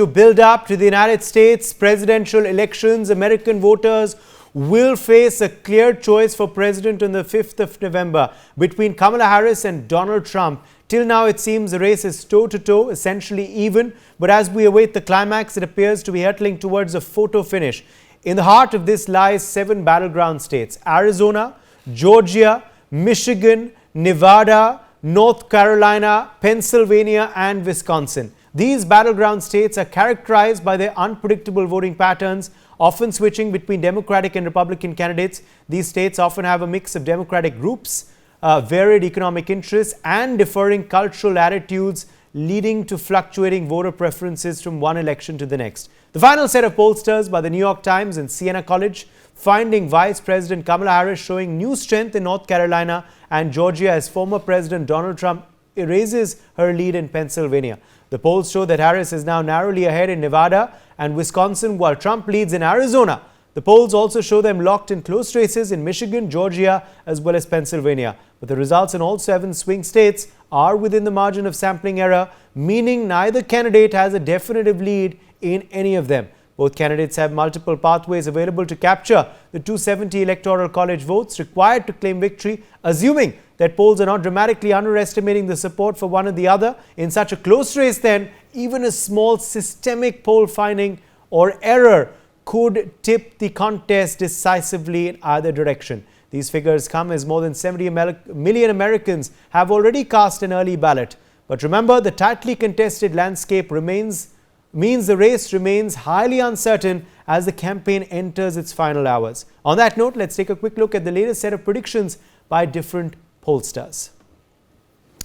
to build up to the United States presidential elections. American voters will face a clear choice for president on the 5th of November between Kamala Harris and Donald Trump. Till now, it seems the race is toe-to-toe, essentially even. But as we await the climax, it appears to be hurtling towards a photo finish. In the heart of this lies 7 battleground states: Arizona, Georgia, Michigan, Nevada, North Carolina, Pennsylvania and Wisconsin. These battleground states are characterized by their unpredictable voting patterns, often switching between Democratic and Republican candidates. These states often have a mix of Democratic groups, varied economic interests and differing cultural attitudes, leading to fluctuating voter preferences from one election to the next. The final set of pollsters by the New York Times and Siena College finding Vice President Kamala Harris showing new strength in North Carolina and Georgia as former President Donald Trump erases her lead in Pennsylvania. The polls show that Harris is now narrowly ahead in Nevada and Wisconsin, while Trump leads in Arizona. The polls also show them locked in close races in Michigan, Georgia, as well as Pennsylvania. But the results in all 7 swing states are within the margin of sampling error, meaning neither candidate has a definitive lead in any of them. Both candidates have multiple pathways available to capture the 270 electoral college votes required to claim victory, assuming that polls are not dramatically underestimating the support for one or the other. In such a close race, then, even a small systemic poll finding or error could tip the contest decisively in either direction. These figures come as more than 70 million Americans have already cast an early ballot. But remember, the tightly contested landscape means the race remains highly uncertain as the campaign enters its final hours. On that note, let's take a quick look at the latest set of predictions by different pollsters.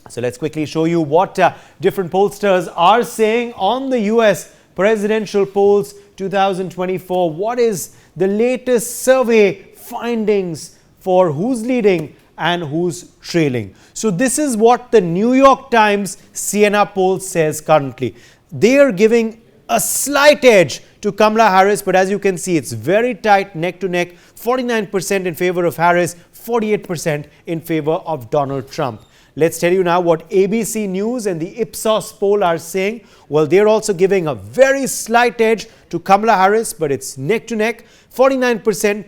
So let's quickly show you what different pollsters are saying on the US presidential polls 2024. What is the latest survey findings for who's leading and who's trailing? So this is what the New York Times Siena poll says currently. They are giving a slight edge to Kamala Harris, but as you can see, it's very tight, neck to neck, 49% in favor of Harris, 48% in favor of Donald Trump. Let's tell you now what ABC News and the Ipsos poll are saying. Well, they're also giving a very slight edge to Kamala Harris, but it's neck to neck, 49%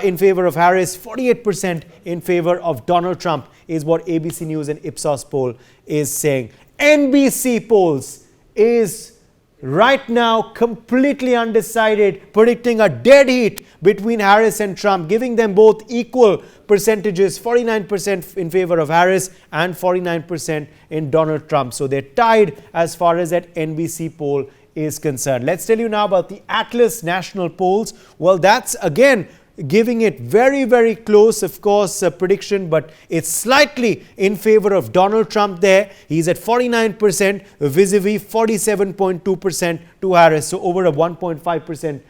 in favor of Harris, 48% in favor of Donald Trump is what ABC News and Ipsos poll is saying. NBC polls is right now completely undecided, predicting a dead heat between Harris and Trump, giving them both equal percentages, 49% in favor of Harris and 49% in Donald Trump. So they're tied as far as that NBC poll is concerned. Let's tell you now about the Atlas National polls. Well, that's again giving it very, very close, of course, prediction, but it's slightly in favor of Donald Trump there. He's at 49% vis-a-vis 47.2% to Harris. So over a 1.5%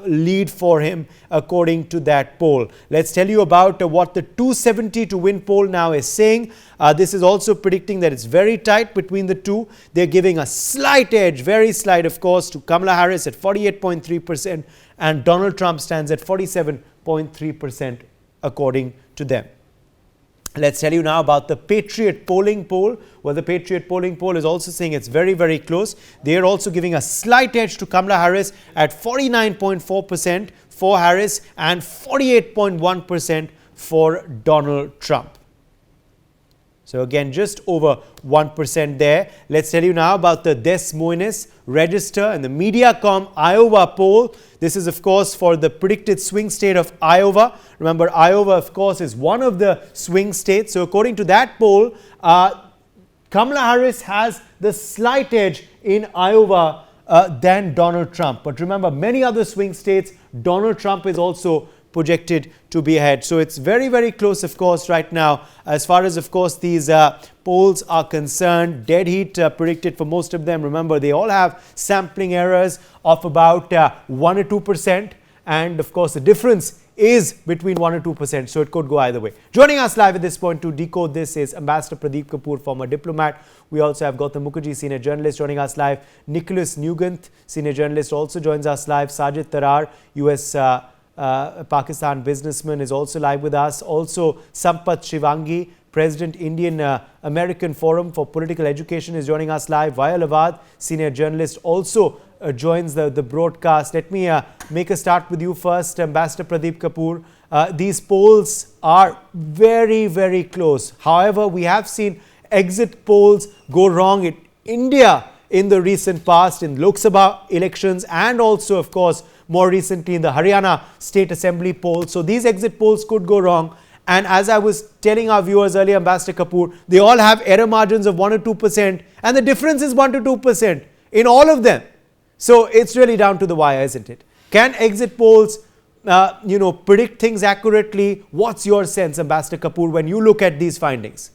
lead for him according to that poll. Let's tell you about what the 270 to win poll now is saying. This is also predicting that it's very tight between the two. They're giving a slight edge, very slight of course, to Kamala Harris at 48.3% and Donald Trump stands at 47.3% according to them. Let's tell you now about the Patriot polling poll. Well, the Patriot polling poll is also saying it's very, very close. They are also giving a slight edge to Kamala Harris at 49.4% for Harris and 48.1% for Donald Trump. So again, just over 1% there. Let's tell you now about the Des Moines Register and the Mediacom Iowa poll. This is, of course, for the predicted swing state of Iowa. Remember, Iowa, of course, is one of the swing states. So according to that poll, Kamala Harris has the slight edge in Iowa than Donald Trump. But remember, many other swing states, Donald Trump is also projected to be ahead. So it's very, very close, of course, right now. As far as, of course, these polls are concerned, dead heat predicted for most of them. Remember, they all have sampling errors of about 1 or 2%. And, of course, the difference is between 1 or 2%. So it could go either way. Joining us live at this point to decode this is Ambassador Pradeep Kapoor, former diplomat. We also have Gautam Mukherjee, senior journalist, joining us live. Nicholas Nugent, senior journalist, also joins us live. Sajid Tarar, US Pakistan businessman, is also live with us. Also, Sampath Shivangi, President, Indian American Forum for Political Education, is joining us live. Vaya Lavad, senior journalist, also joins the broadcast. Let me make a start with you first, Ambassador Pradeep Kapoor. These polls are very, very close. However, we have seen exit polls go wrong in India in the recent past, in Lok Sabha elections, and also, of course, more recently in the Haryana State Assembly polls. So these exit polls could go wrong. And as I was telling our viewers earlier, Ambassador Kapoor, they all have error margins of 1 or 2%, and the difference is 1 to 2% in all of them. So it's really down to the wire, isn't it? Can exit polls, predict things accurately? What's your sense, Ambassador Kapoor, when you look at these findings?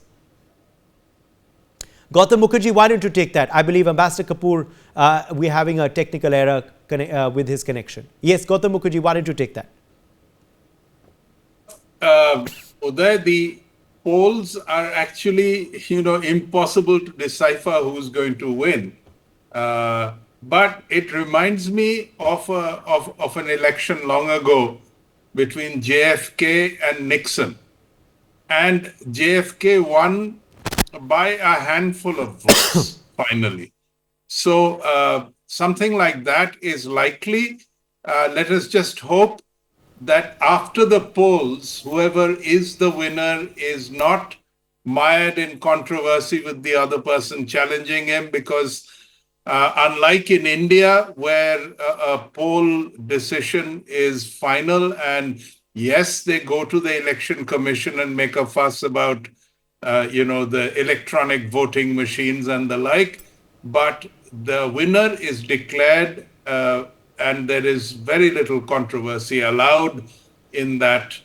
Gautam Mukherjee, why don't you take that? I believe Ambassador Kapoor, we're having a technical error with his connection. Yes, Gautam Mukherjee, why don't you take that? Uday, the polls are actually, impossible to decipher who's going to win. But it reminds me of an election long ago between JFK and Nixon. And JFK won by a handful of votes, finally. So something like that is likely. Let us just hope that after the polls, whoever is the winner is not mired in controversy with the other person challenging him, because unlike in India, where a poll decision is final, and yes, they go to the election commission and make a fuss about, the electronic voting machines and the like, but the winner is declared, and there is very little controversy allowed in that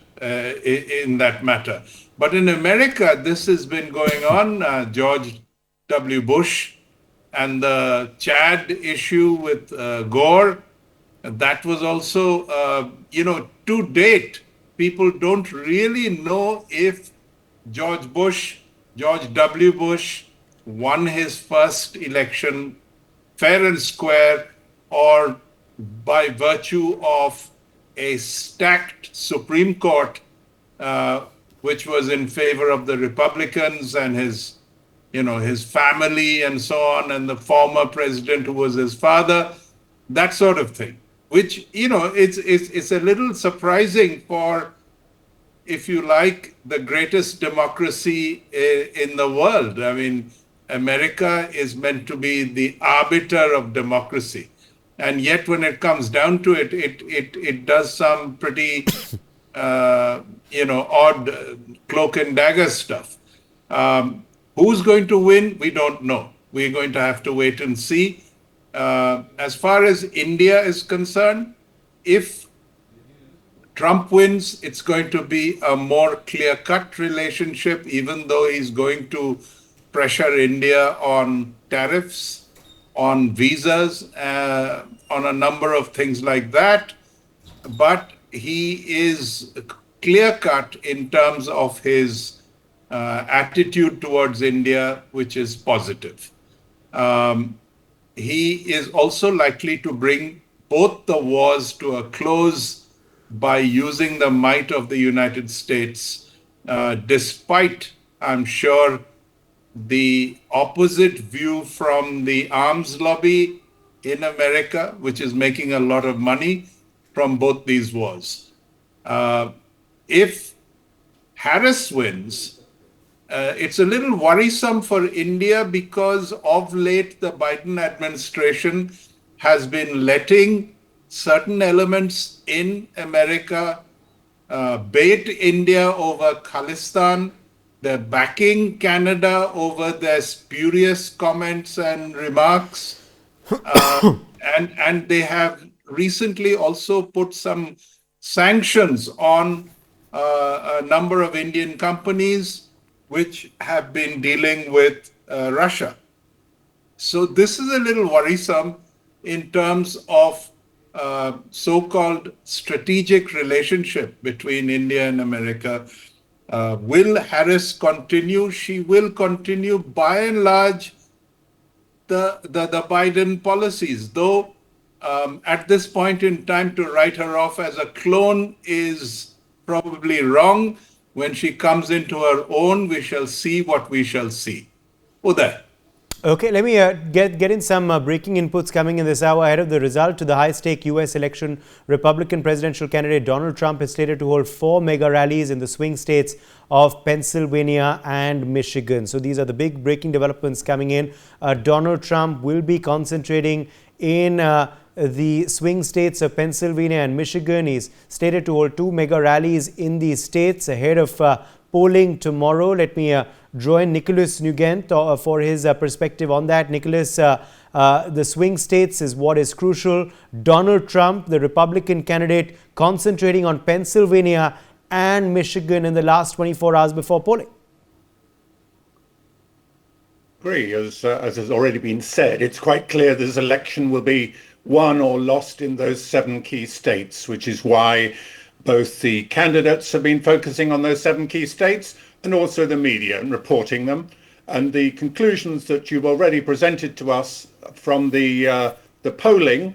matter. But in America, this has been going on. George W. Bush and the Chad issue with Gore, that was also, to date, people don't really know if George W. Bush won his first election fair and square, or by virtue of a stacked Supreme Court, which was in favor of the Republicans and his family and so on, and the former president who was his father, that sort of thing, which, it's a little surprising for, if you like, the greatest democracy in the world. I mean, America is meant to be the arbiter of democracy. And yet when it comes down to it, it does some pretty, odd cloak and dagger stuff. Who's going to win? We don't know. We're going to have to wait and see. As far as India is concerned, if Trump wins, it's going to be a more clear-cut relationship, even though he's going to pressure India on tariffs, on visas, on a number of things like that. But he is clear-cut in terms of his attitude towards India, which is positive. He is also likely to bring both the wars to a close by using the might of the United States, despite, I'm sure, the opposite view from the arms lobby in America, which is making a lot of money from both these wars. If Harris wins, it's a little worrisome for India, because of late the Biden administration has been letting certain elements in America bait India over Khalistan. They're backing Canada over their spurious comments and remarks. And they have recently also put some sanctions on a number of Indian companies which have been dealing with Russia. So this is a little worrisome in terms of so-called strategic relationship between India and America. Will Harris continue? She will continue by and large the Biden policies, though at this point in time to write her off as a clone is probably wrong. When she comes into her own, we shall see what we shall see. Uday. Okay, let me get in some breaking inputs coming in this hour ahead of the result to the high-stake U.S. election. Republican presidential candidate Donald Trump is slated to hold 4 mega rallies in the swing states of Pennsylvania and Michigan. So these are the big breaking developments coming in. Donald Trump will be concentrating in the swing states of Pennsylvania and Michigan. He's slated to hold 2 mega rallies in these states ahead of polling tomorrow. Let me join Nicholas Nugent for his perspective on that. Nicholas, the swing states is what is crucial. Donald Trump, the Republican candidate, concentrating on Pennsylvania and Michigan in the last 24 hours before polling. Agree, as has already been said, it's quite clear this election will be won or lost in those 7 key states, which is why both the candidates have been focusing on those 7 key states and also the media and reporting them. And the conclusions that you've already presented to us from the polling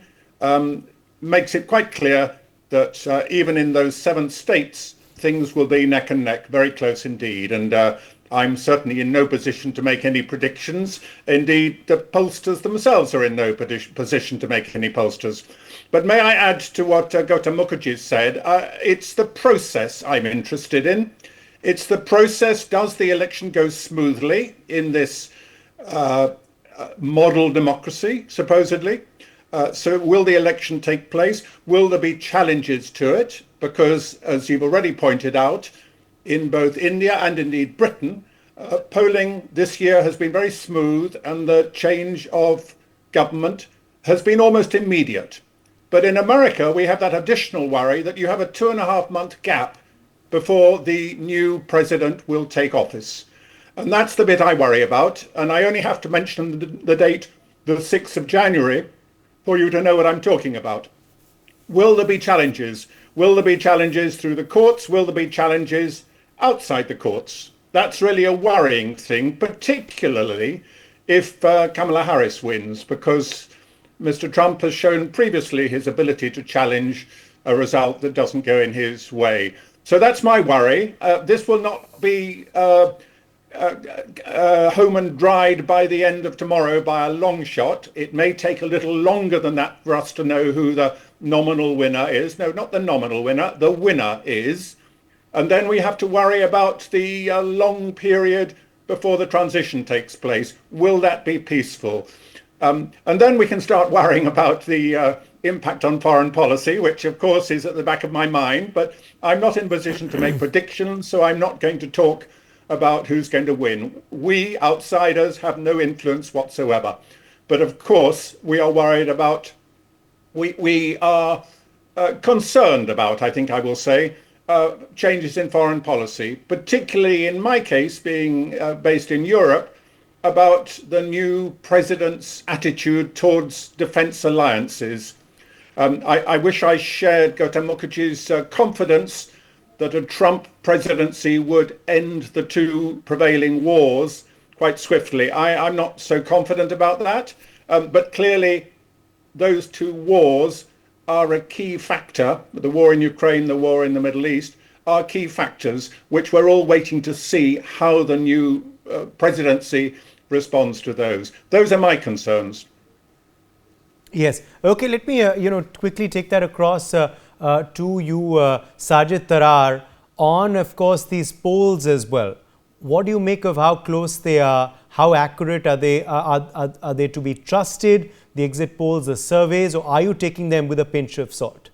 makes it quite clear that even in those 7 states, things will be neck and neck, very close indeed. And I'm certainly in no position to make any predictions. Indeed, the pollsters themselves are in no position to make any pollsters. But may I add to what Gautam Mukherjee said? It's the process I'm interested in. It's the process. Does the election go smoothly in this model democracy, supposedly? So will the election take place? Will there be challenges to it? Because, as you've already pointed out, in both India and indeed Britain, polling this year has been very smooth and the change of government has been almost immediate. But in America, we have that additional worry that you have a 2.5-month gap before the new president will take office. And that's the bit I worry about. And I only have to mention the date, the 6th of January, for you to know what I'm talking about. Will there be challenges? Will there be challenges through the courts? Will there be challenges outside the courts? That's really a worrying thing, particularly if Kamala Harris wins, because Mr. Trump has shown previously his ability to challenge a result that doesn't go in his way. So that's my worry. This will not be home and dried by the end of tomorrow by a long shot. It may take a little longer than that for us to know who the nominal winner is. No, not the nominal winner, the winner is. And then we have to worry about the long period before the transition takes place. Will that be peaceful? And then we can start worrying about the impact on foreign policy, which of course is at the back of my mind, but I'm not in a position to make predictions, so I'm not going to talk about who's going to win. We outsiders have no influence whatsoever. But of course, we are worried about, we are concerned about, I think I will say, changes in foreign policy, particularly in my case, being based in Europe, about the new president's attitude towards defense alliances. I wish I shared Gautam Mukherjee's confidence that a Trump presidency would end the 2 prevailing wars quite swiftly. I'm not so confident about that, but clearly those 2 wars are a key factor. The war in Ukraine, the war in the Middle East, are key factors which we're all waiting to see how the new presidency responds to those. Those are my concerns. Yes. Okay, let me quickly take that across to you, Sajid Tarar, on, of course, these polls as well. What do you make of how close they are? How accurate are they? Are they to be trusted, the exit polls, the surveys, or are you taking them with a pinch of salt?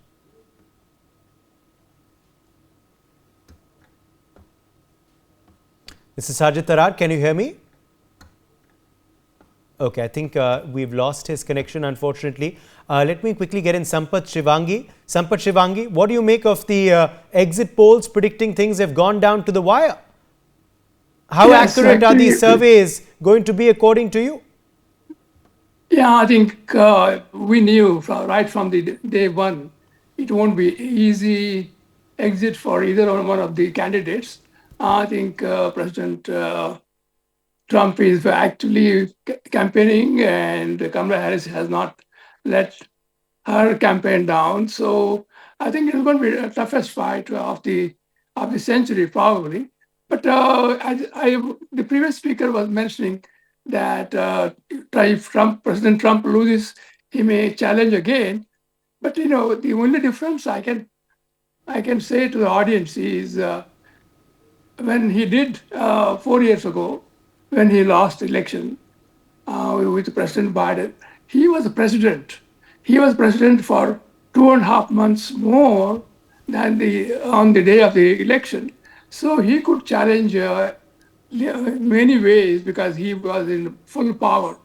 This is Sajid Tarar. Can you hear me? Okay, I think we've lost his connection, unfortunately. Let me quickly get in Sampath Shivangi. Sampath Shivangi, what do you make of the exit polls predicting things have gone down to the wire? How accurate are these surveys going to be according to you? Yeah, I think we knew right from the day one, it won't be easy exit for either one of the candidates. I think President Trump is actually campaigning, and Kamala Harris has not let her campaign down. So I think it's going to be the toughest fight of the century, probably. But the previous speaker was mentioning that if President Trump loses, he may challenge again. But the only difference I can say to the audience is when he did 4 years ago, when he lost election with President Biden, he was president. He was president for 2.5 months more than on the day of the election. So he could challenge many ways because he was in full power.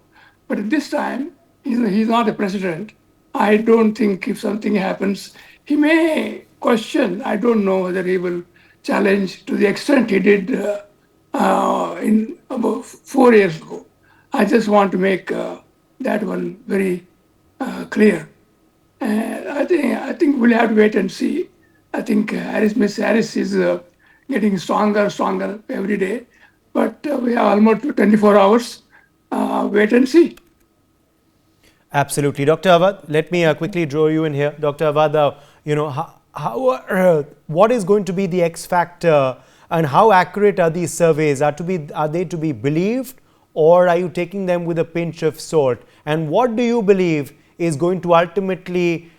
But at this time, he's not a president. I don't think if something happens, he may question. I don't know whether he will challenge to the extent he did in about 4 years ago. I just want to make that one very clear. And I think we'll have to wait and see. I think Miss Harris is getting stronger every day. But we have almost 24 hours. Wait and see. Absolutely. Dr. Awad, let me quickly draw you in here. Dr. Awad, what is going to be the X factor and how accurate are these surveys? Are they to be believed, or are you taking them with a pinch of salt? And what do you believe is going to ultimately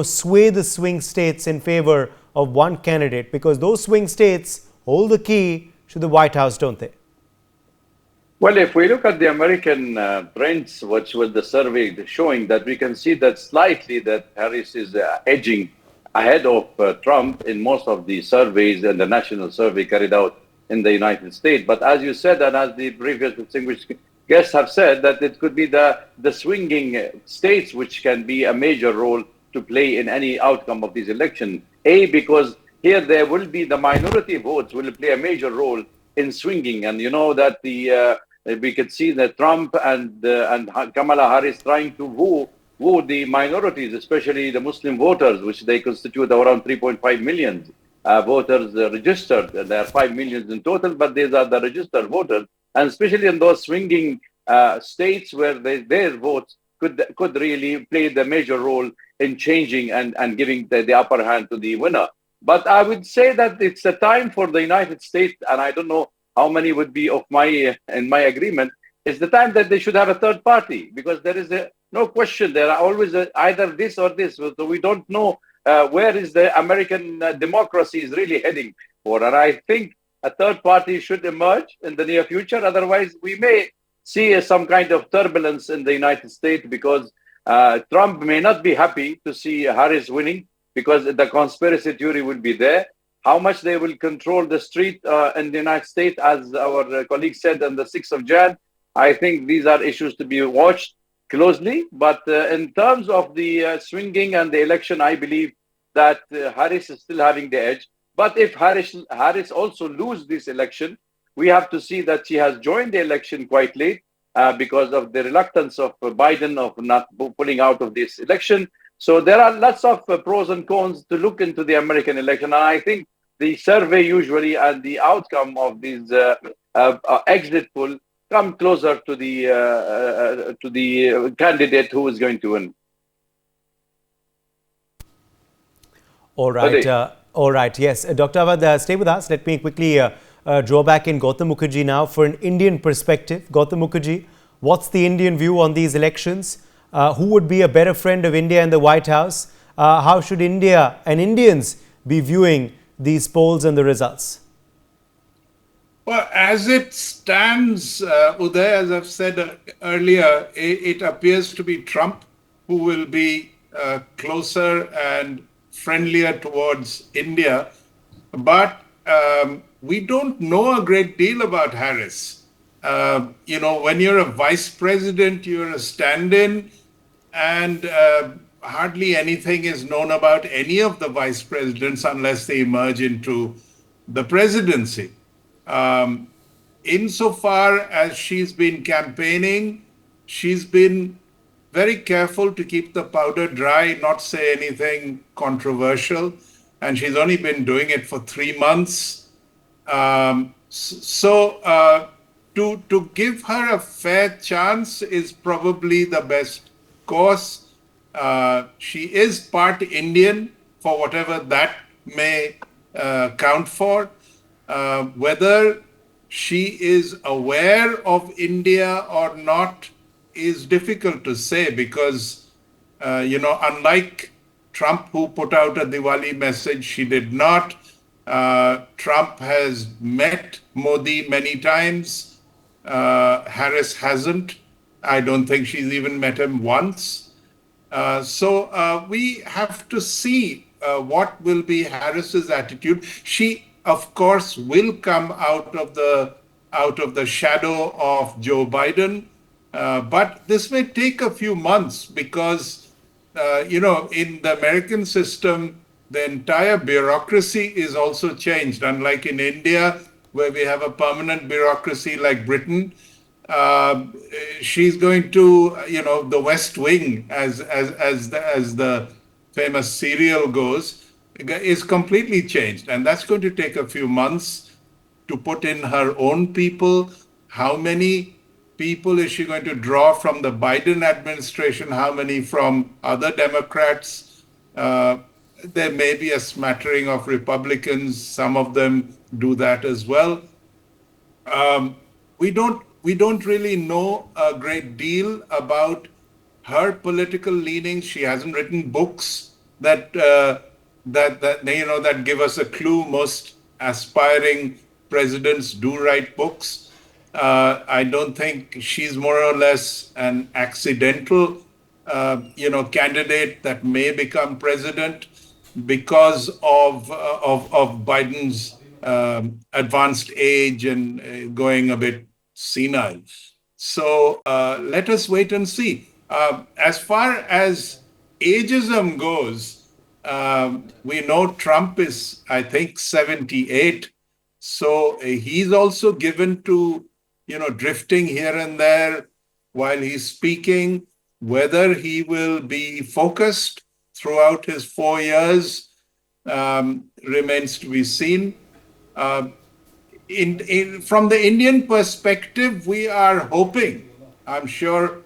sway the swing states in favor of one candidate? Because those swing states hold the key to the White House, don't they? Well, if we look at the American trends, which was the survey showing, that we can see that slightly that Harris is edging ahead of Trump in most of the surveys and the national survey carried out in the United States. But as you said, and as the previous distinguished guests have said, that it could be the swinging states which can be a major role to play in any outcome of this election. Because here there will be the minority votes will play a major role in swinging, and you know that we could see that Trump and Kamala Harris trying to woo the minorities, especially the Muslim voters, which they constitute around 3.5 million voters registered. There are 5 million in total, but these are the registered voters, and especially in those swinging states where their votes could really play the major role in changing and giving the upper hand to the winner. But I would say that it's a time for the United States, and I don't know how many would be in my agreement, is the time that they should have a third party, because there is no question. There are always either this or this. So we don't know where is the American democracy is really heading for. And I think a third party should emerge in the near future. Otherwise, we may see some kind of turbulence in the United States, because Trump may not be happy to see Harris winning, because the conspiracy theory will be there. How much they will control the street in the United States, as our colleague said on the 6th of Jan, I think these are issues to be watched closely. But in terms of the swinging and the election, I believe that Harris is still having the edge. But if Harris also lose this election, we have to see that she has joined the election quite late because of the reluctance of Biden of not pulling out of this election. So there are lots of pros and cons to look into the American election. And I think the survey usually and the outcome of these exit poll come closer to the candidate who is going to win. All right. All right. Yes. Dr. Awad, stay with us. Let me quickly draw back in Gautam Mukherjee now for an Indian perspective. Gautam Mukherjee, what's the Indian view on these elections? Who would be a better friend of India in the White House? How should India and Indians be viewing these polls and the results? Well, as it stands, Uday, as I've said earlier, it appears to be Trump who will be closer and friendlier towards India. But we don't know a great deal about Harris. When you're a vice president, you're a stand-in, and hardly anything is known about any of the vice presidents unless they emerge into the presidency. Insofar as she's been campaigning, she's been very careful to keep the powder dry, not say anything controversial, and she's only been doing it for 3 months. To give her a fair chance is probably the best course. She is part Indian, for whatever that may count for. Whether she is aware of India or not is difficult to say because, unlike Trump, who put out a Diwali message, she did not. Trump has met Modi many times. Harris hasn't. I don't think she's even met him once. So we have to see what will be Harris's attitude. She, of course, will come out of the shadow of Joe Biden, but this may take a few months because in the American system, the entire bureaucracy is also changed. Unlike in India, where we have a permanent bureaucracy like Britain, she's going to, the West Wing, as the famous serial goes, is completely changed, and that's going to take a few months to put in her own people. How many people is she going to draw from the Biden administration? How many from other Democrats? There may be a smattering of Republicans. Some of them do that as well. We don't really know a great deal about her political leanings. She hasn't written books that give us a clue. Most aspiring presidents do write books. I don't think she's more or less an accidental candidate that may become president because of Biden's advanced age and going a bit senile. So let us wait and see. As far as ageism goes, we know Trump is, I think, 78. So he's also given to, drifting here and there while he's speaking. Whether he will be focused throughout his 4 years remains to be seen. From the Indian perspective, we are hoping, I'm sure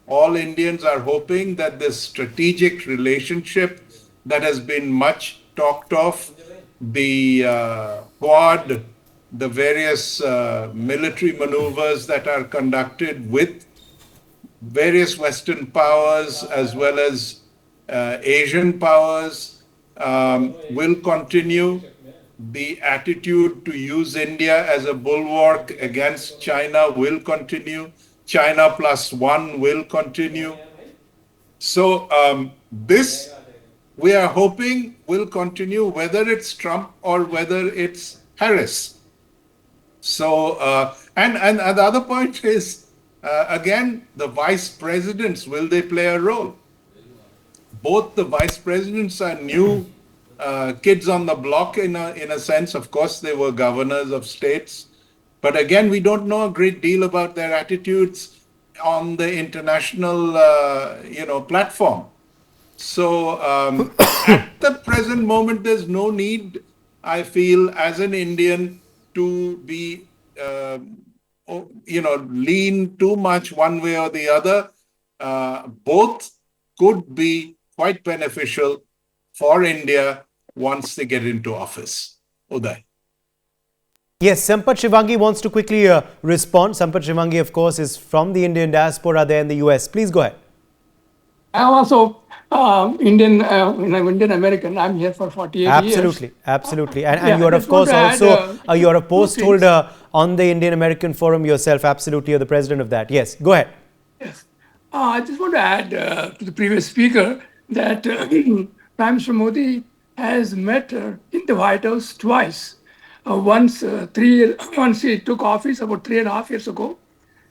all Indians are hoping, that this strategic relationship that has been much talked of, the Quad, the various military maneuvers that are conducted with various Western powers as well as Asian powers will continue. The attitude to use India as a bulwark against China will continue. China plus one will continue. So this, we are hoping, will continue, whether it's Trump or whether it's Harris. So, and the other point is, again, the vice presidents, will they play a role? Both the vice presidents are new kids on the block in a sense. Of course, they were governors of states. But again, we don't know a great deal about their attitudes on the international, platform. So at the present moment, there's no need, I feel, as an Indian, to be, lean too much one way or the other. Both could be quite beneficial for India once they get into office. Uday. Yes, Sampath Shivangi wants to quickly respond. Sampath Shivangi, of course, is from the Indian diaspora there in the US. Please go ahead. I'm also Indian American. I'm here for 48 years. Absolutely. And you're, of course, also you're a post holder on the Indian American Forum yourself. Absolutely. You're the president of that. Yes, go ahead. Yes. I just want to add to the previous speaker that Prime Minister Modi has met her in the White House twice. Once he took office about 3.5 years ago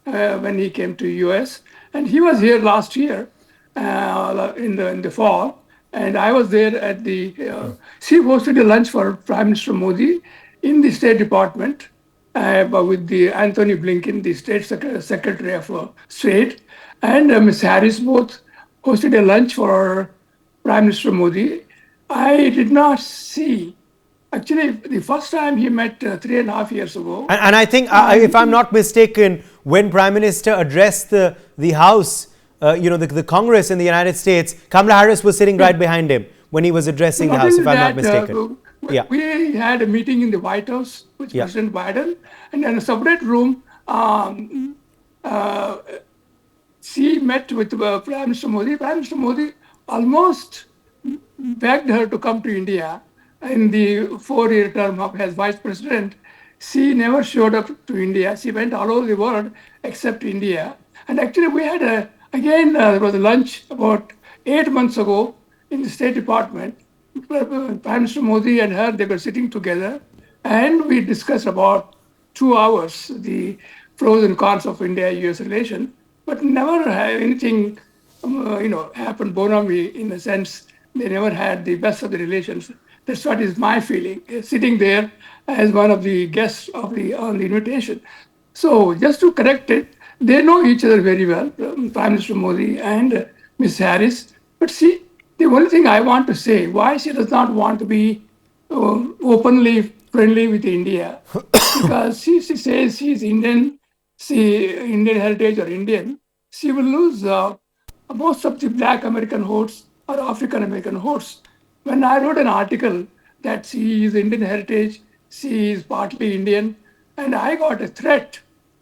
when he came to US, and he was here last year in the fall, and I was there at the. She hosted a lunch for Prime Minister Modi in the State Department, with the Anthony Blinken, the State Secretary of State, and Ms. Harris both hosted a lunch for Prime Minister Modi. I did not see. Actually, the first time he met 3.5 years ago. And I think, if I'm not mistaken, when Prime Minister addressed the House, the Congress in the United States, Kamala Harris was sitting right behind him when he was addressing the House, if I'm not mistaken. Yeah. We had a meeting in the White House with Yeah. President Biden, and in a separate room, she met with Prime Minister Modi. Prime Minister Modi almost begged her to come to India in the 4-year term of as vice president. She never showed up to India. She went all over the world except India. And actually, we had there was a lunch about 8 months ago in the State Department. Prime Minister Modi and her, they were sitting together, and we discussed about 2 hours the pros and cons of India-US relation, but never had anything, happened bona fide in the sense they never had the best of the relations. That's what is my feeling, sitting there as one of the guests of on the invitation. So just to correct it, they know each other very well, Prime Minister Modi and Ms. Harris. But see, the only thing I want to say, why she does not want to be openly friendly with India, because she says she's Indian, Indian heritage or Indian, she will lose most of the Black American votes or African American votes. When I wrote an article that she is Indian heritage, she is partly Indian, and I got a threat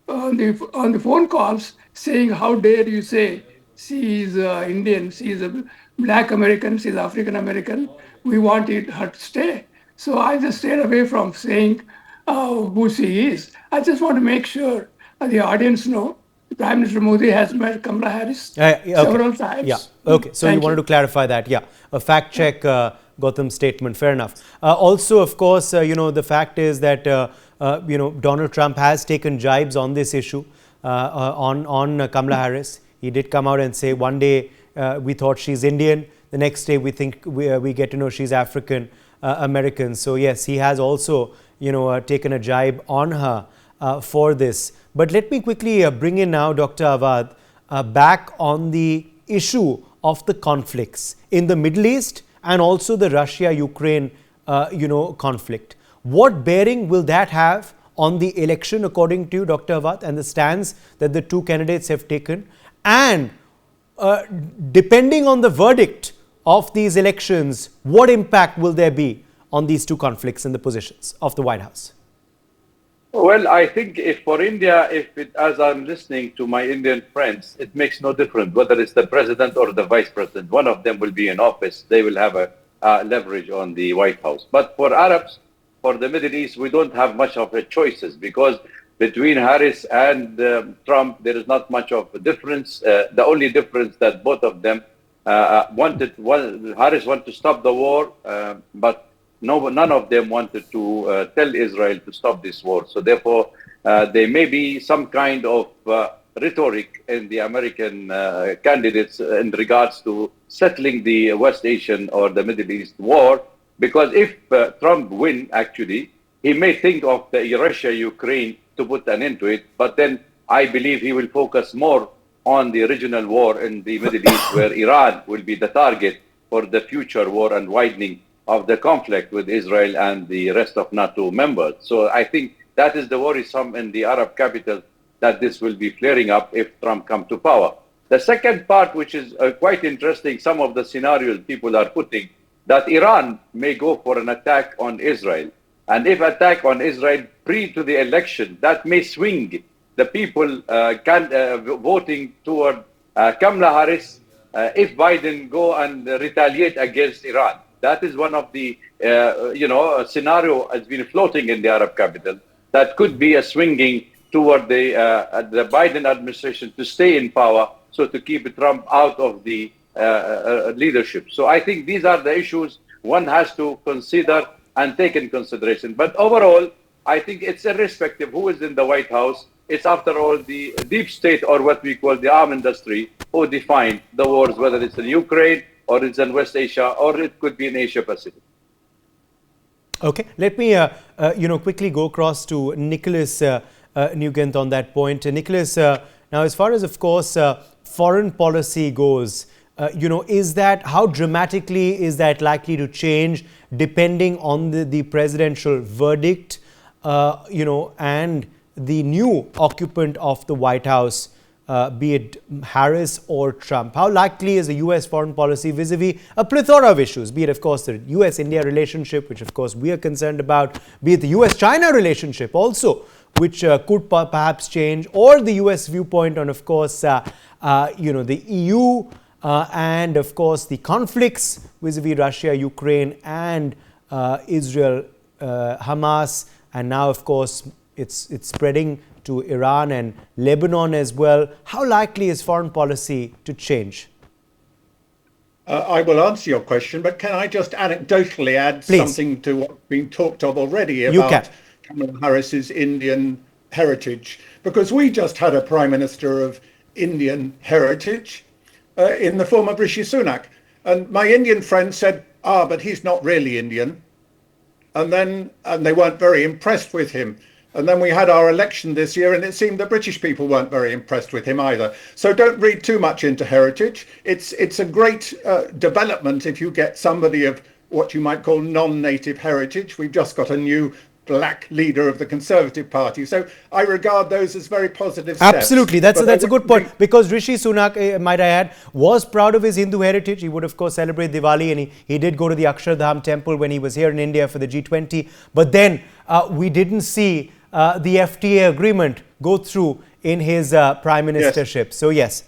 on the phone calls saying, "How dare you say she is Indian, she is a Black American, she is African American. We want her to stay." So I just stayed away from saying who she is. I just want to make sure the audience know Prime Minister Modi has met Kamala Harris several times. Yeah. Okay. So Thank you wanted to clarify that. Yeah. A fact check, Gautam's statement. Fair enough. Also, of course, the fact is that, Donald Trump has taken jibes on this issue on Kamala Harris. He did come out and say one day we thought she's Indian. The next day we think we get to know she's African American. So yes, he has also, taken a jibe on her for this. But let me quickly bring in now Dr. Awad back on the issue of the conflicts in the Middle East and also the Russia-Ukraine, conflict. What bearing will that have on the election, according to you, Dr. Awad, and the stance that the two candidates have taken? And depending on the verdict of these elections, what impact will there be on these two conflicts and the positions of the White House? Well, I think if for India, as I'm listening to my Indian friends, it makes no difference whether it's the president or the vice president. One of them will be in office. They will have a leverage on the White House. But for Arabs, for the Middle East, we don't have much of a choices because between Harris and Trump, there is not much of a difference. The only difference that both of them Harris wanted to stop the war, but none of them wanted to tell Israel to stop this war. So therefore, there may be some kind of rhetoric in the American candidates in regards to settling the West Asian or the Middle East war. Because if Trump win, actually, he may think of the Russia-Ukraine to put an end to it. But then I believe he will focus more on the regional war in the Middle East, where Iran will be the target for the future war and widening of the conflict with Israel and the rest of NATO members. So I think that is the worrisome in the Arab capital, that this will be flaring up if Trump comes to power. The second part, which is quite interesting, some of the scenarios people are putting, that Iran may go for an attack on Israel. And if attack on Israel pre to the election, that may swing the people voting toward Kamala Harris if Biden go and retaliate against Iran. That is one of the, scenario has been floating in the Arab capital that could be a swinging toward the Biden administration to stay in power, so to keep Trump out of the leadership. So I think these are the issues one has to consider and take in consideration. But overall, I think it's irrespective who is in the White House. It's after all the deep state, or what we call the arm industry, who define the wars, whether it's in Ukraine or it's in West Asia, or it could be in Asia Pacific. Okay, let me quickly go across to Nicholas Nugent on that point. Nicholas, now as far as, of course, foreign policy goes, is that, how dramatically is that likely to change depending on the presidential verdict, and the new occupant of the White House, be it Harris or Trump? How likely is the US foreign policy vis-a-vis a plethora of issues, be it, of course, the US-India relationship, which, of course, we are concerned about, be it the US-China relationship also, which could perhaps change, or the US viewpoint on, of course, the EU and, of course, the conflicts vis-a-vis Russia, Ukraine, and Israel, Hamas, and now, of course, it's spreading to Iran and Lebanon as well. How likely is foreign policy to change? I will answer your question, but can I just anecdotally add something to what's been talked of already about Kamala Harris's Indian heritage? Because we just had a Prime Minister of Indian heritage in the form of Rishi Sunak. And my Indian friend said, but he's not really Indian. And they weren't very impressed with him. And then we had our election this year, and it seemed the British people weren't very impressed with him either. So don't read too much into heritage. It's a great development if you get somebody of what you might call non-native heritage. We've just got a new black leader of the Conservative Party. So I regard those as very positive steps. Absolutely. That's a good point. Because Rishi Sunak, might I add, was proud of his Hindu heritage. He would, of course, celebrate Diwali, and he did go to the Akshardham temple when he was here in India for the G20. But then we didn't see the FTA agreement go through in his prime ministership. Yes. So, yes,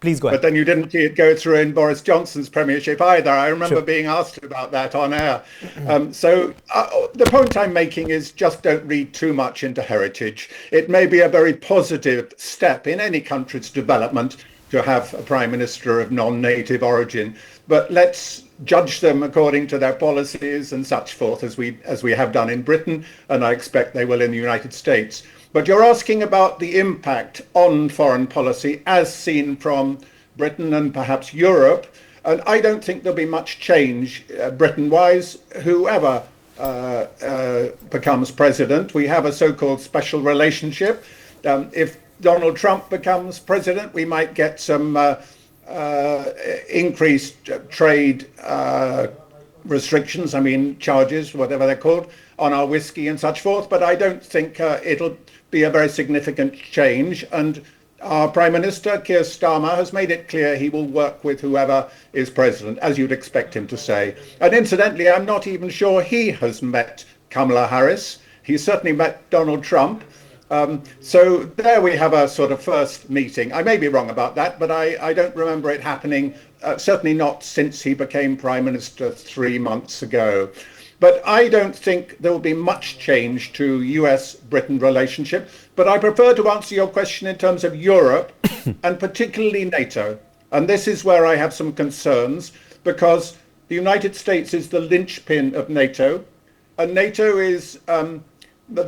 please go ahead. But then you didn't see it go through in Boris Johnson's premiership either. I remember being asked about that on air. So the point I'm making is just don't read too much into heritage. It may be a very positive step in any country's development to have a prime minister of non-native origin. But let's judge them according to their policies and such forth, as we have done in Britain, and I expect they will in the United States. But you're asking about the impact on foreign policy as seen from Britain and perhaps Europe, and I don't think there'll be much change Britain-wise. Whoever becomes president, we have a so-called special relationship. If Donald Trump becomes president, we might get some increased trade restrictions, charges, whatever they're called, on our whiskey and such forth. But I don't think it'll be a very significant change. And our Prime Minister, Keir Starmer, has made it clear he will work with whoever is president, as you'd expect him to say. And incidentally, I'm not even sure he has met Kamala Harris. He certainly met Donald Trump. So there we have a sort of first meeting. I may be wrong about that, but I don't remember it happening, certainly not since he became Prime Minister 3 months ago. But I don't think there will be much change to US-Britain relationship. But I prefer to answer your question in terms of Europe and particularly NATO. And this is where I have some concerns, because the United States is the linchpin of NATO. And NATO is, the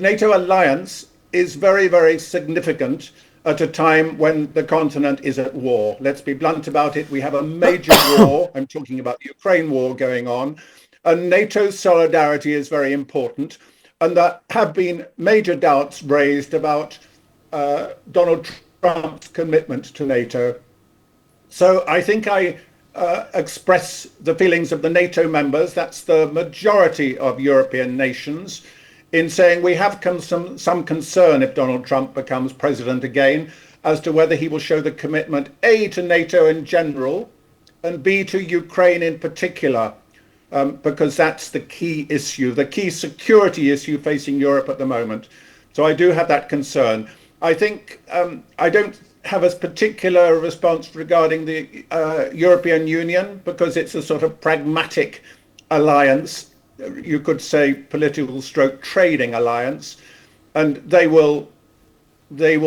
NATO alliance is very, very significant at a time when the continent is at war. Let's be blunt about it. We have a major war. I'm talking about the Ukraine war going on. And NATO's solidarity is very important. And there have been major doubts raised about Donald Trump's commitment to NATO. So I think I express the feelings of the NATO members, that's the majority of European nations, in saying we have some concern if Donald Trump becomes president again as to whether he will show the commitment, A, to NATO in general, and B, to Ukraine in particular, because that's the key issue, the key security issue facing Europe at the moment. So I do have that concern. I think I don't have a particular response regarding the European Union, because it's a sort of pragmatic alliance. You could say political stroke trading alliance, and they will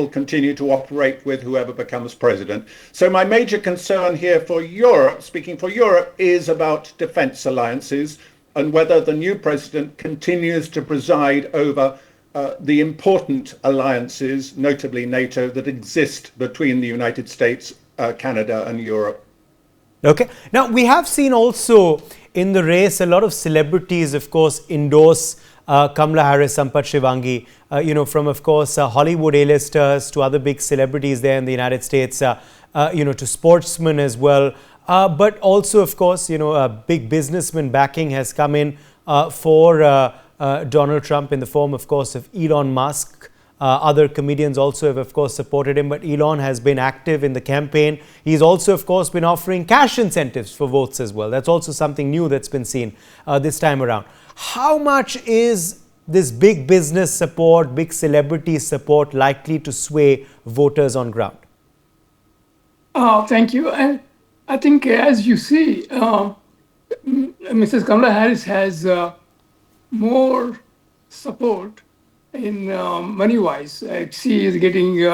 continue to operate with whoever becomes president. So my major concern here for Europe, speaking for Europe, is about defense alliances and whether the new president continues to preside over the important alliances, notably NATO, that exist between the United States, Canada and Europe. Okay. Now, we have seen also in the race a lot of celebrities, of course, endorse Kamala Harris, Sampat Shivangi, from, of course, Hollywood A-listers to other big celebrities there in the United States, to sportsmen as well. But also, of course, a big businessman backing has come in for Donald Trump in the form, of course, of Elon Musk, Other comedians also have, of course, supported him. But Elon has been active in the campaign. He's also, of course, been offering cash incentives for votes as well. That's also something new that's been seen this time around. How much is this big business support, big celebrity support likely to sway voters on ground? Thank you. And I think, as you see, Mrs. Kamala Harris has more support in money-wise. She is getting,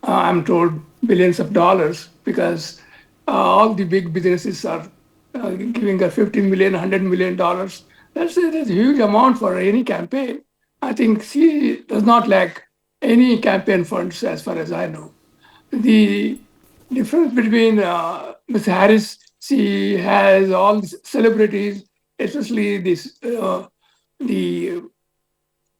I'm told, billions of dollars because all the big businesses are giving her $15 million, $100 million. That's a huge amount for any campaign. I think she does not lack any campaign funds, as far as I know. The difference between Ms. Harris, she has all these celebrities, especially the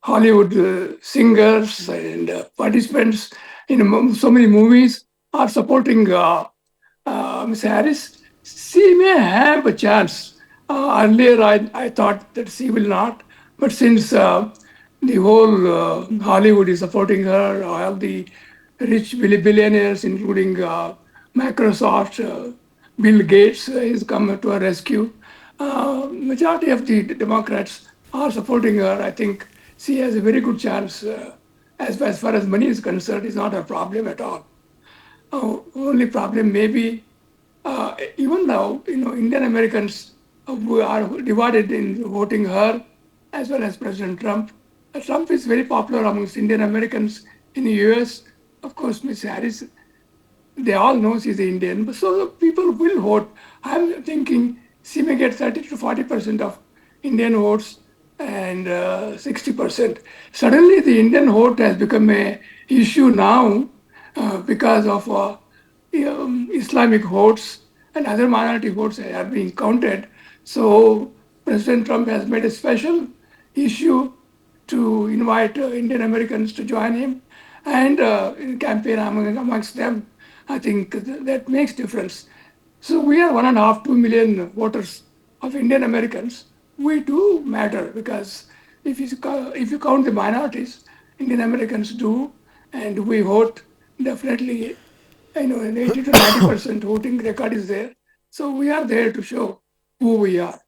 Hollywood singers and participants in so many movies are supporting Ms. Harris. She may have a chance. Earlier, I thought that she will not, but since the whole Hollywood is supporting her, all the rich billionaires, including Microsoft, Bill Gates has come to her rescue. Majority of the Democrats are supporting her. I think she has a very good chance. As far as money is concerned, it's not a problem at all. Only problem may be even now, Indian Americans are divided in voting her as well as President Trump. Trump is very popular amongst Indian Americans in the US. Of course, Ms. Harris, they all know she's Indian, but so people will vote. I'm thinking she may get 30 to 40% of Indian votes and 60%. Suddenly, the Indian vote has become a issue now because of Islamic votes and other minority votes are being counted. So President Trump has made a special issue to invite Indian Americans to join him and campaign amongst them. I think that makes difference. So we are 1.5, 2 million voters of Indian Americans. We do matter because if you count the minorities, Indian Americans do, and we vote definitely. An 80 to 90% voting record is there. So we are there to show who we are.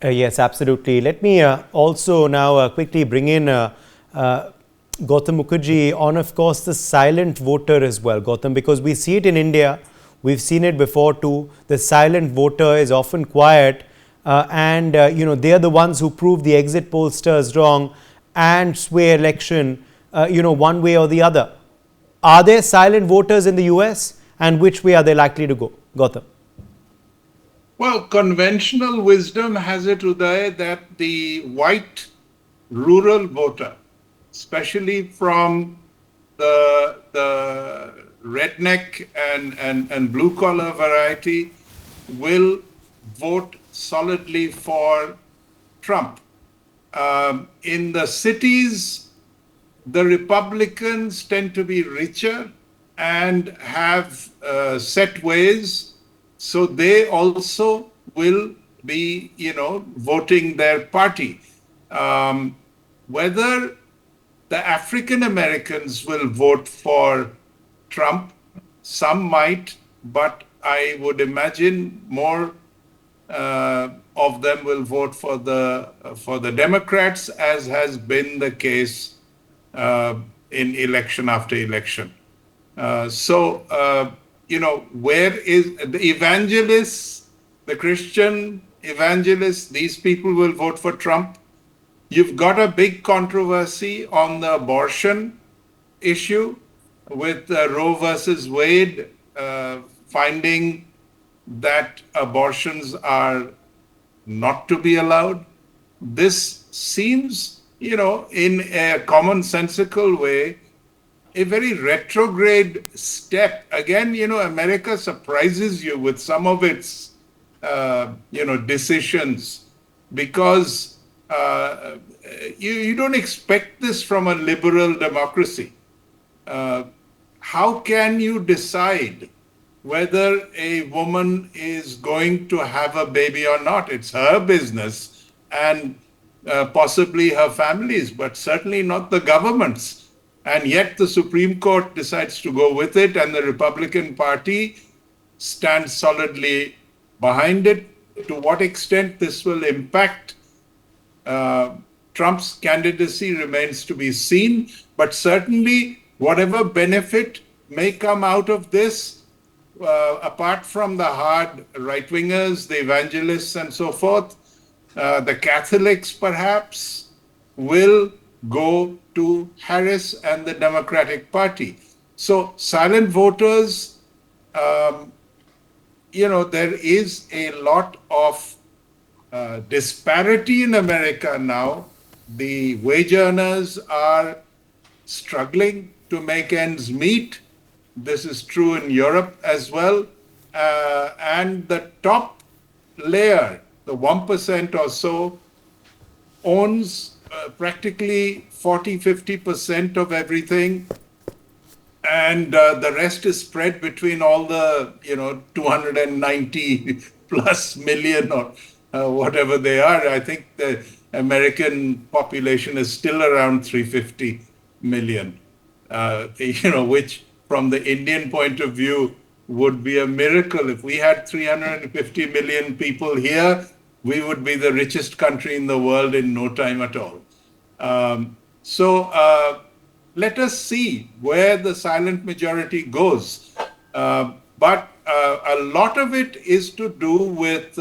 Yes, absolutely. Let me also now quickly bring in Gautam Mukherjee on, of course, the silent voter as well, Gautam, because we see it in India. We've seen it before too. The silent voter is often quiet and, they are the ones who prove the exit pollsters wrong and sway election, one way or the other. Are there silent voters in the US and which way are they likely to go? Gautam. Well, conventional wisdom has it, Uday, that the white rural voter, especially from the redneck and blue collar variety, will vote solidly for Trump. In the cities, the Republicans tend to be richer and have set ways, so they also will be, voting their party. Whether the African Americans will vote for Trump, some might, but I would imagine more of them will vote for the Democrats, as has been the case in election after election. Where is the evangelists, the Christian evangelists, these people will vote for Trump. You've got a big controversy on the abortion issue with Roe versus Wade finding that abortions are not to be allowed. This seems, in a commonsensical way, a very retrograde step. Again, America surprises you with some of its, decisions because you don't expect this from a liberal democracy. How can you decide whether a woman is going to have a baby or not? It's her business. And possibly her families, but certainly not the governments. And yet the Supreme Court decides to go with it, and the Republican Party stands solidly behind it. To what extent this will impact uh, Trump's candidacy remains to be seen, but certainly whatever benefit may come out of this, apart from the hard right wingers, the evangelists, and so forth, the Catholics perhaps will go to Harris and the Democratic Party. So, silent voters, um, there is a lot of disparity in America now. The wage earners are struggling to make ends meet. This is true in Europe as well. And the top layer, the 1% or so, owns practically 40-50% of everything. And the rest is spread between all the 290 plus million or whatever they are. I think the American population is still around 350 million, which from the Indian point of view would be a miracle. If we had 350 million people here, we would be the richest country in the world in no time at all. So let us see where the silent majority goes. But a lot of it is to do with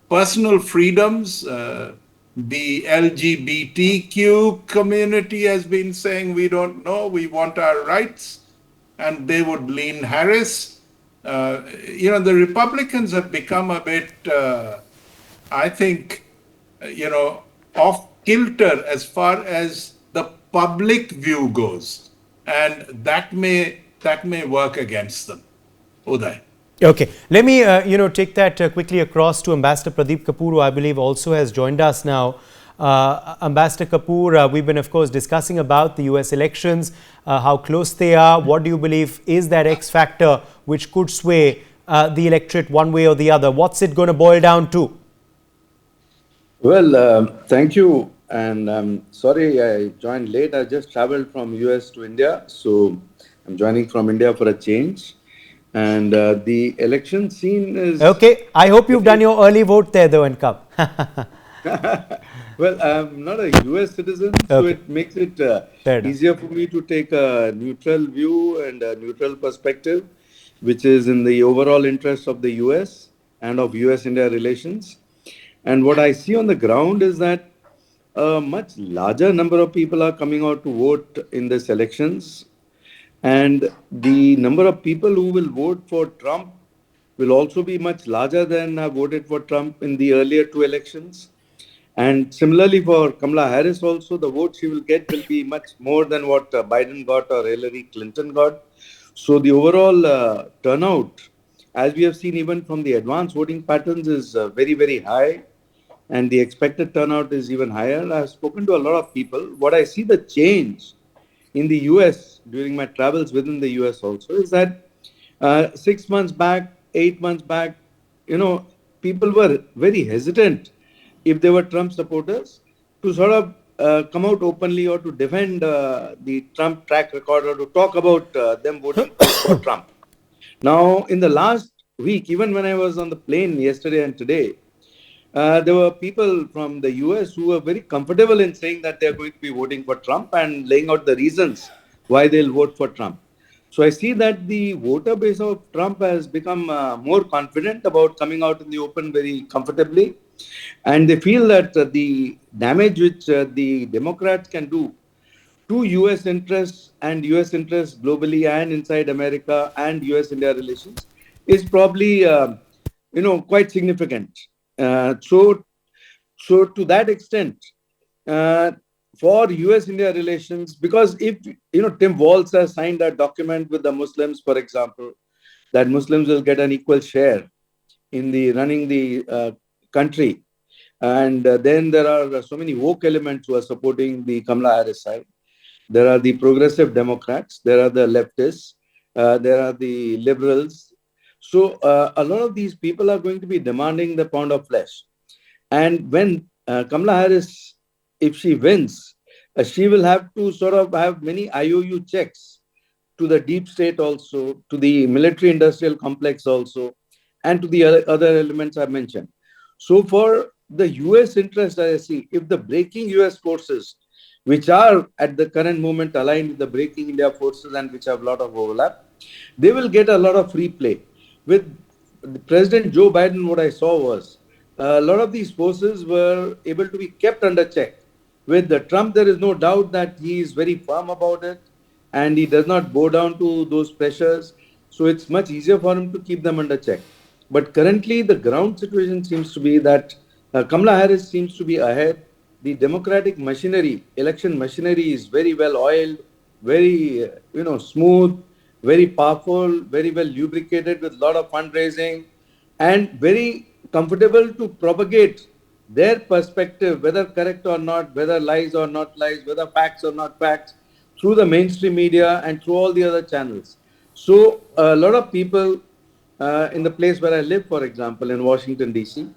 personal freedoms. The LGBTQ community has been saying, we don't know, we want our rights, and they would lean Harris. The Republicans have become a bit, I think, off kilter as far as the public view goes, and that may work against them. Uday. Okay, let me take that quickly across to Ambassador Pradeep Kapoor, who I believe also has joined us now. Ambassador Kapoor, we've been, of course, discussing about the US elections, how close they are. What do you believe is that X factor which could sway the electorate one way or the other? What's it going to boil down to? Well, thank you. And I'm sorry I joined late. I just traveled from US to India. So I'm joining from India for a change. And the election scene is... Okay, I hope you've done your early vote there though and come. Well, I'm not a US citizen, so it makes it easier for me to take a neutral view and a neutral perspective, which is in the overall interest of the US and of US-India relations. And what I see on the ground is that a much larger number of people are coming out to vote in these elections. And the number of people who will vote for Trump will also be much larger than have voted for Trump in the earlier two elections. And similarly for Kamala Harris also, the votes she will get will be much more than what Biden got or Hillary Clinton got. So the overall turnout, as we have seen even from the advanced voting patterns, is very, very high. And the expected turnout is even higher. I've spoken to a lot of people. What I see the change in the US during my travels within the US also is that 6 months back, 8 months back, people were very hesitant if they were Trump supporters to sort of come out openly or to defend the Trump track record or to talk about them voting for Trump. Now, in the last week, even when I was on the plane yesterday and today, there were people from the US who were very comfortable in saying that they're going to be voting for Trump and laying out the reasons why they'll vote for Trump. So I see that the voter base of Trump has become more confident about coming out in the open very comfortably. And they feel that the damage which the Democrats can do to US interests and US interests globally and inside America and US-India relations is probably, quite significant. So to that extent, for US-India relations, because if, Tim Walz has signed a document with the Muslims, for example, that Muslims will get an equal share in the running the country. And then there are so many woke elements who are supporting the Kamala Harris side. There are the progressive Democrats, there are the leftists, there are the liberals. So a lot of these people are going to be demanding the pound of flesh. And when Kamala Harris, if she wins, she will have to sort of have many IOU checks to the deep state also, to the military industrial complex also, and to the other elements I mentioned. So for the US interest, I see, if the breaking US forces, which are at the current moment aligned with the breaking India forces and which have a lot of overlap, they will get a lot of free play. With President Joe Biden, what I saw was a lot of these forces were able to be kept under check. With Trump, there is no doubt that he is very firm about it and he does not bow down to those pressures. So it's much easier for him to keep them under check. But currently, the ground situation seems to be that Kamala Harris seems to be ahead. The Democratic machinery, election machinery, is very well oiled, very smooth, very powerful, very well lubricated with a lot of fundraising, and very comfortable to propagate their perspective, whether correct or not, whether lies or not lies, whether facts or not facts, through the mainstream media and through all the other channels. So a lot of people in the place where I live, for example, in Washington, D.C.,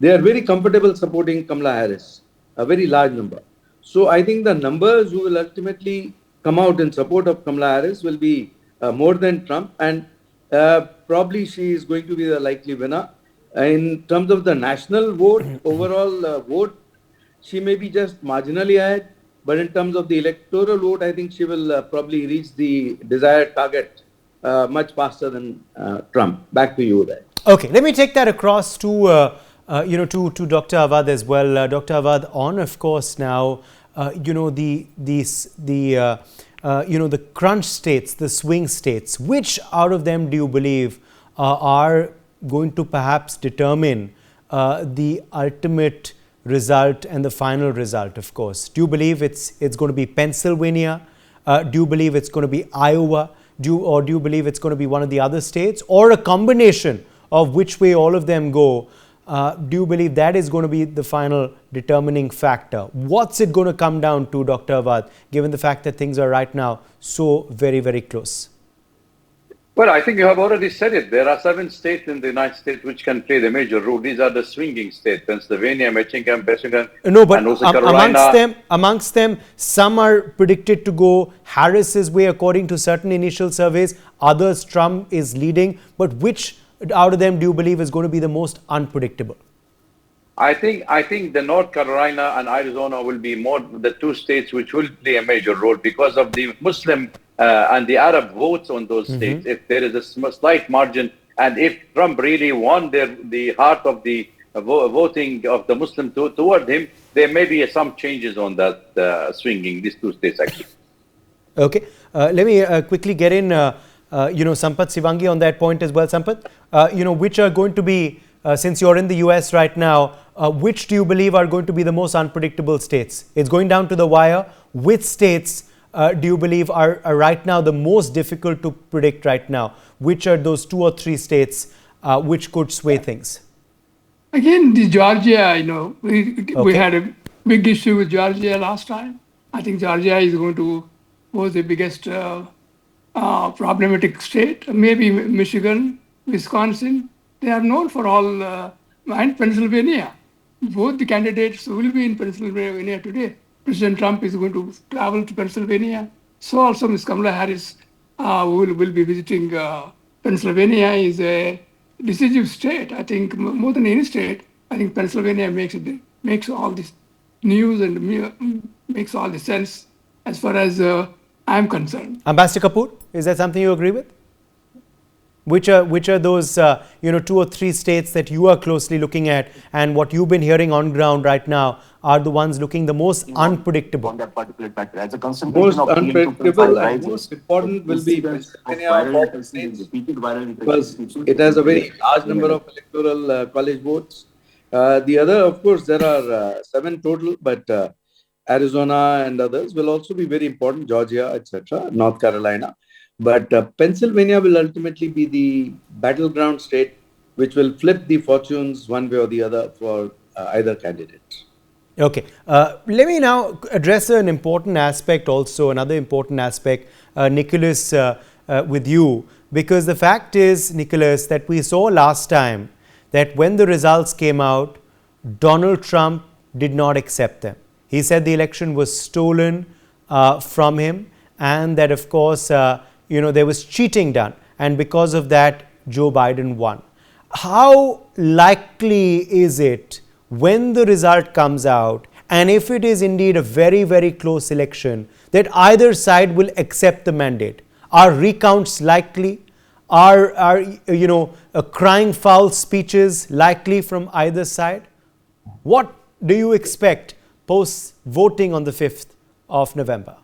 they are very comfortable supporting Kamala Harris, a very large number. So I think the numbers who will ultimately come out in support of Kamala Harris will be more than Trump, and probably she is going to be the likely winner. In terms of the national vote, overall vote, she may be just marginally ahead, but in terms of the electoral vote, I think she will probably reach the desired target much faster than Trump. Back to you there. Okay, let me take that across to to Dr. Awad as well. Dr. Awad, on of course now, the crunch states, the swing states. Which out of them do you believe are going to perhaps determine the ultimate result and the final result? Of course, do you believe it's going to be Pennsylvania? Do you believe it's going to be Iowa? Do you believe it's going to be one of the other states, or a combination of which way all of them go? Do you believe that is going to be the final determining factor? What's it going to come down to, Dr. Awad, given the fact that things are right now so very, very close? Well, I think you have already said it. There are 7 states in the United States which can play the major role. These are the swinging states: Pennsylvania, Michigan, no, but and also Carolina. Amongst them, some are predicted to go Harris's way according to certain initial surveys. Others, Trump is leading. But which out of them do you believe is going to be the most unpredictable? I think the North Carolina and Arizona will be more the 2 states which will play a major role because of the Muslim and the Arab votes on those states. If there is a slight margin, and if Trump really won the heart of the voting of the Muslim toward him, there may be some changes on that swinging these 2 states actually. Okay, let me quickly get in, Sampath Sivangi on that point as well. Sampath, which are going to be, since you're in the US right now, which do you believe are going to be the most unpredictable states? It's going down to the wire. Which states do you believe are right now the most difficult to predict right now? Which are those 2 or 3 states which could sway things? Again, the Georgia, we had a big issue with Georgia last time. I think Georgia is going to was the biggest problematic state. Maybe Michigan, Wisconsin. They are known for all, and Pennsylvania. Both the candidates will be in Pennsylvania today. President Trump is going to travel to Pennsylvania. So also Ms. Kamala Harris will be visiting Pennsylvania. Is a decisive state. I think more than any state, I think Pennsylvania makes all this news and makes all the sense as far as I'm concerned. Ambassador Kapoor, is that something you agree with? Which are those 2 or 3 states that you are closely looking at, and what you've been hearing on ground right now are the ones looking the most unpredictable? On that particular factor, as a most unpredictable and most important will be Pennsylvania because it has a very large number of electoral college votes. The other, of course, there are 7 total, but Arizona and others will also be very important. Georgia, etc., North Carolina. But Pennsylvania will ultimately be the battleground state, which will flip the fortunes one way or the other for either candidate. Okay. Let me now address an important aspect also, another important aspect, Nicholas, with you. Because the fact is, Nicholas, that we saw last time that when the results came out, Donald Trump did not accept them. He said the election was stolen from him, and that, of course, there was cheating done. And because of that, Joe Biden won. How likely is it when the result comes out, and if it is indeed a very, very close election, that either side will accept the mandate? Are recounts likely? Are crying foul speeches likely from either side? What do you expect post voting on the 5th of November?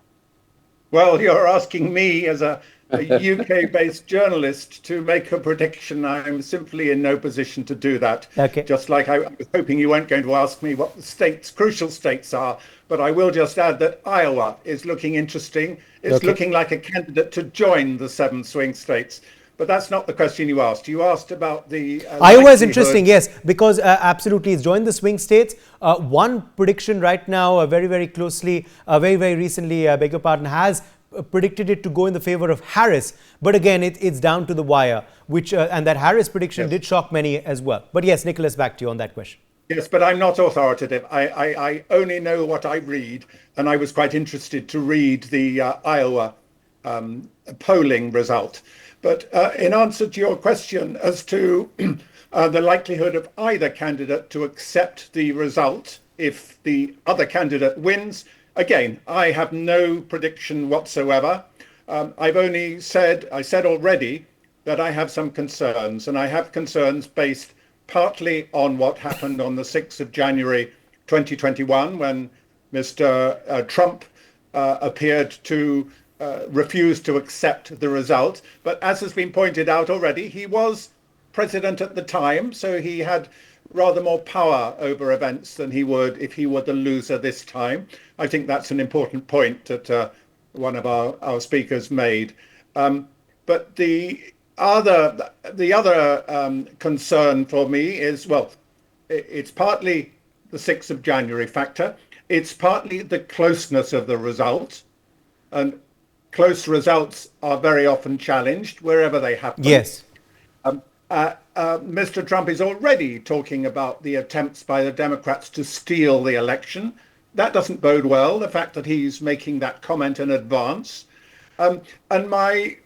Well, you're asking me as a UK-based journalist to make a prediction. I'm simply in no position to do that. Okay. Just like I was hoping you weren't going to ask me what the crucial states are. But I will just add that Iowa is looking interesting. It's looking like a candidate to join the 7 swing states. But that's not the question you asked. You asked about the Iowa is interesting, yes, because absolutely it's joined the swing states. One prediction right now, very, very closely, very, very recently, beg your pardon, has predicted it to go in the favor of Harris. But again, it's down to the wire, which and that Harris prediction did shock many as well. But yes, Nicholas, back to you on that question. Yes, but I'm not authoritative. I only know what I read, and I was quite interested to read the Iowa polling result. But in answer to your question as to the likelihood of either candidate to accept the result if the other candidate wins, again, I have no prediction whatsoever. I said already that I have some concerns, and I have concerns based partly on what happened on the 6th of January 2021 when Mr. Trump appeared to refuse to accept the result. But as has been pointed out already, he was president at the time, so he had rather more power over events than he would if he were the loser this time. I think that's an important point that one of our speakers made. But the other concern for me is, well, it's partly the 6th of January factor. It's partly the closeness of the result. And close results are very often challenged wherever they happen. Yes. Mr. Trump is already talking about the attempts by the Democrats to steal the election. That doesn't bode well, the fact that he's making that comment in advance. And my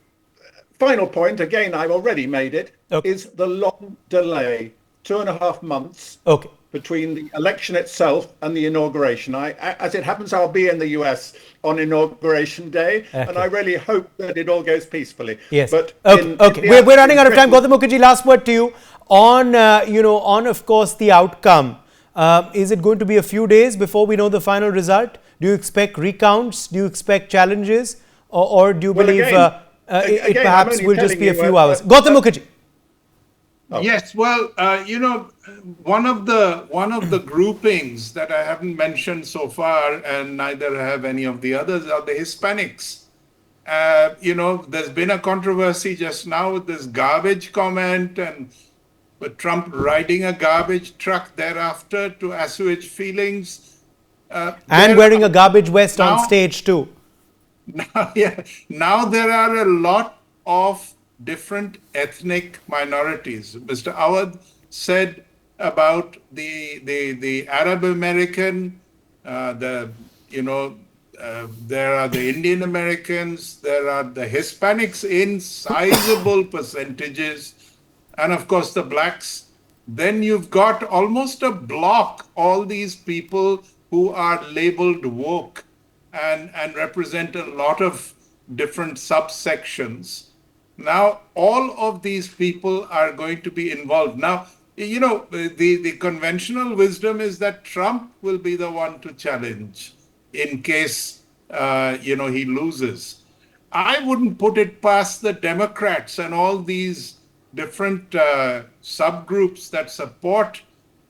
final point, again, I've already made it, is the long delay, 2.5 months between the election itself and the inauguration. As it happens, I'll be in the US on Inauguration Day, and I really hope that it all goes peacefully. Yes. But we're running out of time. Gautam Mukherjee, last word to you on, of course, the outcome. Is it going to be a few days before we know the final result? Do you expect recounts? Do you expect challenges? Or do you believe it perhaps will just be a few hours? Gautam Mukherjee. Yes, well, one of the groupings that I haven't mentioned so far, and neither have any of the others, are the Hispanics. There's been a controversy just now with this garbage comment, and with Trump riding a garbage truck thereafter to assuage feelings. And wearing a garbage vest on stage too. Now there are a lot of different ethnic minorities. Mr. Awad said about the Arab American, there are the Indian Americans, there are the Hispanics in sizable percentages, and of course the blacks. Then you've got almost a block, all these people who are labeled woke and represent a lot of different subsections. Now, all of these people are going to be involved. Now, the conventional wisdom is that Trump will be the one to challenge in case, he loses. I wouldn't put it past the Democrats and all these different subgroups that support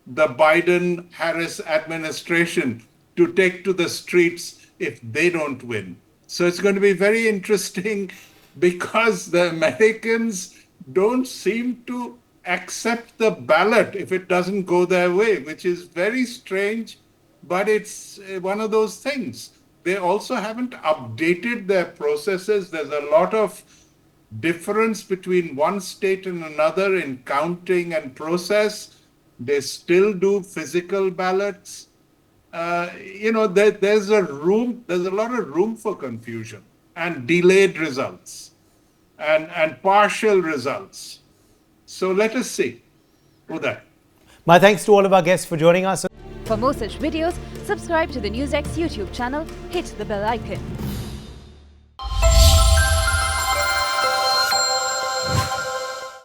the Biden-Harris administration to take to the streets if they don't win. So it's going to be very interesting, because the Americans don't seem to accept the ballot if it doesn't go their way, which is very strange, but it's one of those things. They also haven't updated their processes. There's a lot of difference between one state and another in counting and process. They still do physical ballots. There's a lot of room for confusion and delayed results and partial results. So let us see. Uday. My thanks to all of our guests for joining us. For more such videos, subscribe to the NewsX YouTube channel, hit the bell icon.